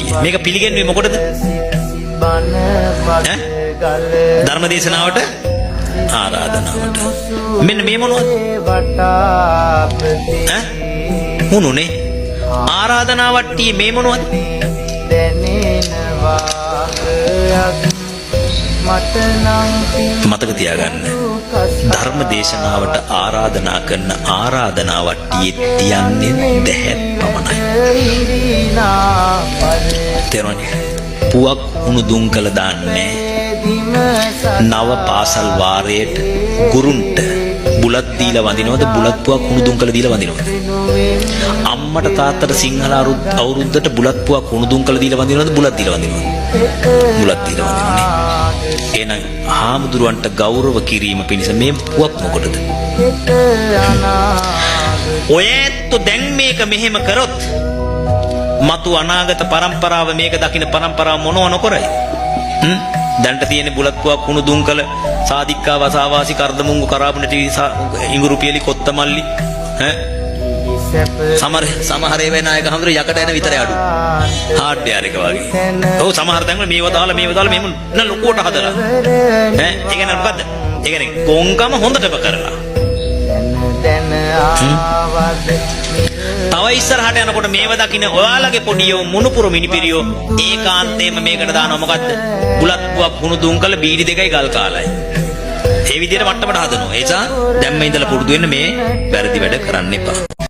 වට්ටිය. මේක පිළිගන්නේ මොකටද? ධර්ම දේශනාවට ආරාධනාවට. මෙන්න මේ මොනවද? මොනුනේ? ආරාධනා වට්ටියේ මේ මොනවද? මතක තියාගන්න. ධර්ම දේශනාවට ආරාධනා කරන ආරාධනා වට්ටියේ තියන්නේ දැහැ පමණයි. තේරුණානේ? පුවක් උණු දුම් කළ දාන්නේ නව පාසල් වාරයට ගුරුන්ට බුලත් දීලා වඳිනවද? බුලත් පුවක් උණු දුම් කළ දීලා වඳිනවද? අම්මට තාත්තට සිංහල අවුරුද්දට බුලත් පුවක් උණු දුම් කළ දීලා වඳිනවද? බුලත් දීලා වඳිනවද? බුලත් දීලා වඳිනවනේ. එහෙනම් හාමුදුරුවන්ට ගෞරව කිරීම පිණිස මේ පුවක් මොකටද? ඔයත් දැන් මේක මෙහෙම කරොත් මතු අනාගත පරම්පරාව මේක දකින්න පරම්පරාව මොනව නොකරයි? දැන්ට තියෙන බුලත් පුවක් කුණු දුම් කළ සාදික්කා වසාවාසි කරදමුංගු කරාබුණටි ඉඟුරු පියලි කොත්තමල්ලි සමහර ඒවා නායක හඳුර යකට එන විතරයි අඩු. හાર્ඩ්වෙයාර් එක වගේ. ඔව් සමහර තැන්වල මේව දාලා මෙහෙම ලොකුවට හදලා. ඒ කියන්නේ මොකද්ද? ඒ කියන්නේ ගොංගම හොඳටම කරලා. තව ඉස්සරහට යනකොට මේව දකින්න ඔයාලගේ පොඩියෝ මුණුපුරු මිනිපිරියෝ ඒකාන්තයෙන්ම මේකට දානවා මොකද්ද? බුලත් පුවක් කුණු දුම් කළ බීඩි දෙකයි ගල් කාලයි. ඒ විදිහට මට්ටමට හදනවා. ඒ නිසා දැම්ම ඉඳලා පුරුදු වෙන්න මේ වැරදි වැඩ කරන්න එපා.